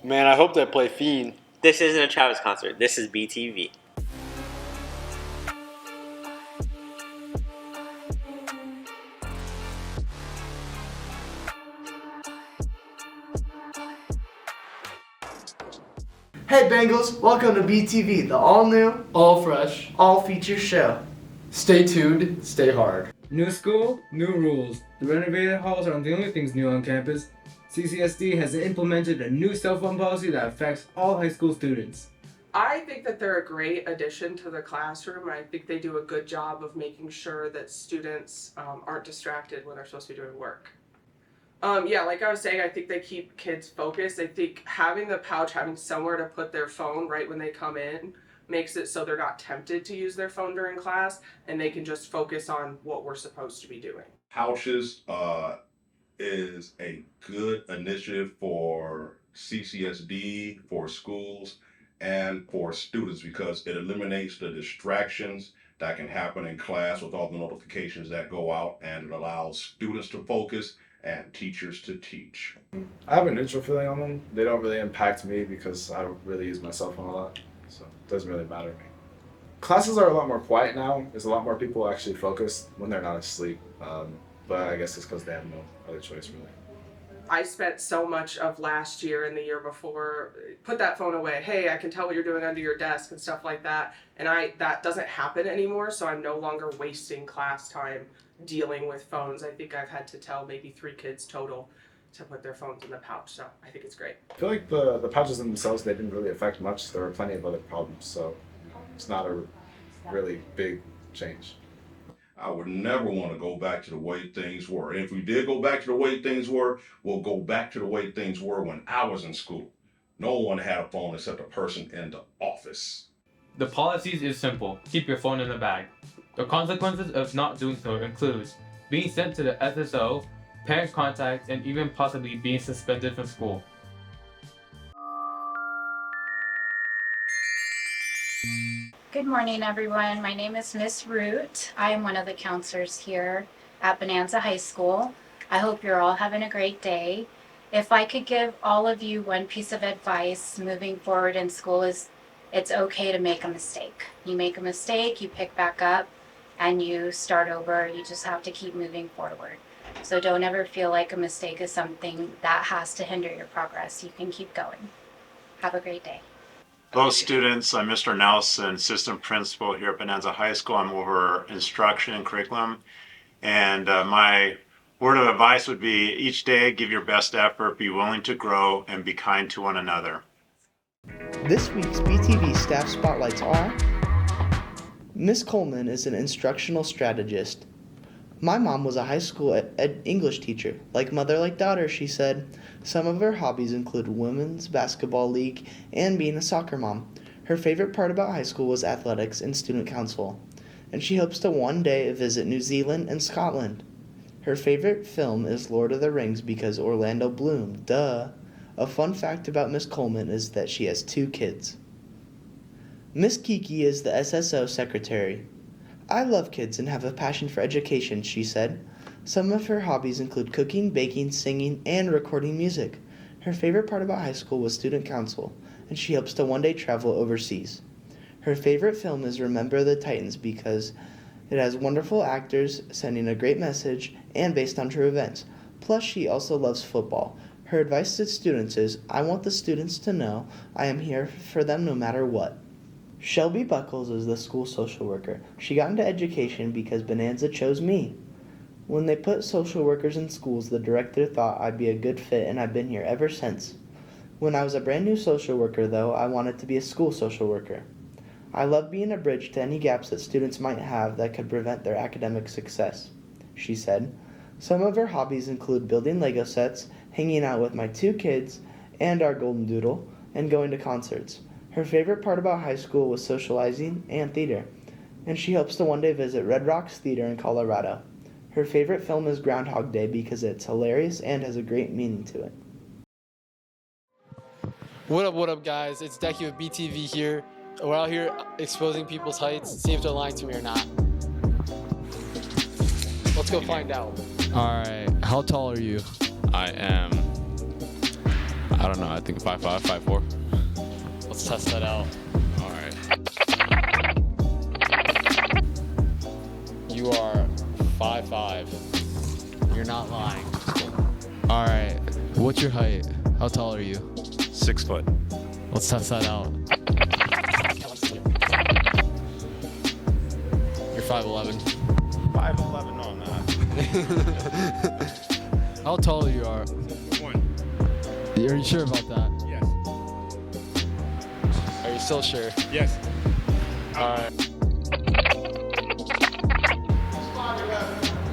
Man, I hope they play Fiend. This isn't a Travis concert. This is BTV. Hey Bengals, welcome to BTV, the all-new, All fresh. all-feature show. Stay tuned, stay hard. New school, new rules. The renovated halls aren't the only things new on campus. CCSD has implemented a new cell phone policy that affects all high school students. I think that they're a great addition to the classroom. I think they do a good job of making sure that students aren't distracted when they're supposed to be doing work. Yeah, like I was saying, I think they keep kids focused. I think having the pouch, having somewhere to put their phone right when they come in, makes it so they're not tempted to use their phone during class and they can just focus on what we're supposed to be doing. Pouches is a good initiative for CCSD, for schools, and for students because it eliminates the distractions that can happen in class with all the notifications that go out, and it allows students to focus and teachers to teach. I have a neutral feeling on them. They don't really impact me because I don't really use my cell phone a lot, so it doesn't really matter to me. Classes are a lot more quiet now. There's a lot more people actually focused when they're not asleep, but I guess it's because they have no other choice really. I spent so much of last year and the year before, put that phone away. Hey, I can tell what you're doing under your desk and stuff like that. And that doesn't happen anymore, so I'm no longer wasting class time dealing with phones. I think I've had to tell maybe 3 kids total to put their phones in the pouch, so I think it's great. I feel like the pouches themselves, they didn't really affect much. There were plenty of other problems, so it's not a really big change. I would never want to go back to the way things were. And if we did go back to the way things were, we'll go back to the way things were when I was in school. No one had a phone except a person in the office. The policies is simple. Keep your phone in the bag. The consequences of not doing so includes being sent to the SSO, parent contact, and even possibly being suspended from school. Good morning, everyone. My name is Miss Root. I am one of the counselors here at Bonanza High School. I hope you're all having a great day. If I could give all of you one piece of advice moving forward in school is it's okay to make a mistake. You make a mistake, you pick back up, and you start over. You just have to keep moving forward. So don't ever feel like a mistake is something that has to hinder your progress. You can keep going. Have a great day. Hello students, I'm Mr. Nelson, assistant principal here at Bonanza High School. I'm over instruction and curriculum. And my word of advice would be each day give your best effort, be willing to grow, and be kind to one another. This week's BTV staff spotlights are: Miss Coleman is an instructional strategist. My mom was a high school English teacher. Like mother, like daughter, she said. Some of her hobbies include women's basketball league and being a soccer mom. Her favorite part about high school was athletics and student council. And she hopes to one day visit New Zealand and Scotland. Her favorite film is Lord of the Rings because Orlando Bloom, duh. A fun fact about Miss Coleman is that she has 2 kids. Miss Kiki is the SSO secretary. I love kids and have a passion for education, she said. Some of her hobbies include cooking, baking, singing, and recording music. Her favorite part about high school was student council, and she hopes to one day travel overseas. Her favorite film is Remember the Titans because it has wonderful actors sending a great message and based on true events. Plus, she also loves football. Her advice to students is, I want the students to know I am here for them no matter what. Shelby Buckles is the school social worker. She got into education because Bonanza chose me. When they put social workers in schools, the director thought I'd be a good fit, and I've been here ever since. When I was a brand new social worker, though, I wanted to be a school social worker. I love being a bridge to any gaps that students might have that could prevent their academic success, she said. Some of her hobbies include building Lego sets, hanging out with my 2 kids and our golden doodle, and going to concerts. Her favorite part about high school was socializing and theater, and she hopes to one day visit Red Rocks Theater in Colorado. Her favorite film is Groundhog Day because it's hilarious and has a great meaning to it. What up, guys? It's Decky with BTV here. We're out here exposing people's heights, see if they're lying to me or not. Let's go find out. All right, how tall are you? I don't know. I think 5'5", 5'4". Let's test that out. All right. You are 5'5". You're not lying. All right. What's your height? How tall are you? 6 foot. Let's test that out. You're 5'11". 5'11", no, I'm not. How tall you are? 1. Are you sure about that? Yes. Are you still sure? Yes. Alright.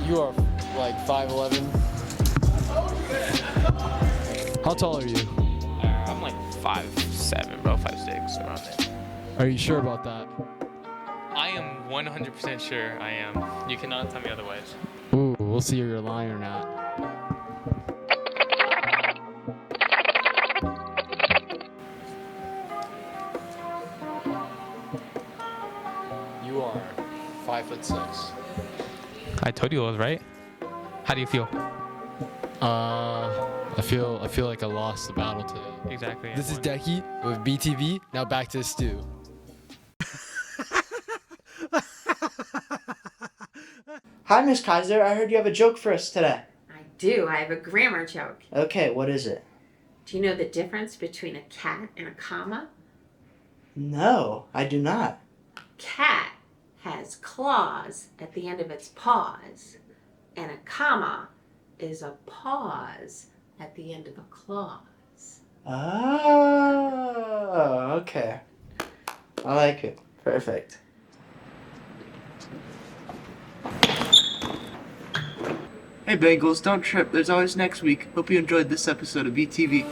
You are like 5'11". How tall are you? I'm like 5'7", bro, 5'6", around there. Are you sure about that? I am 100% sure I am. You cannot tell me otherwise. Ooh, we'll see if you're lying or not. You are 5'6". I told you I was right. How do you feel? I feel like I lost the battle today. Exactly. This is Decky with BTV. Now back to Stu. Hi, Miss Kaiser. I heard you have a joke for us today. I do. I have a grammar joke. Okay, what is it? Do you know the difference between a cat and a comma? No, I do not. Cat has claws at the end of its paws, and a comma is a pause at the end of a clause. Oh, okay. I like it. Perfect. Hey Bengals, don't trip. There's always next week. Hope you enjoyed this episode of BTV.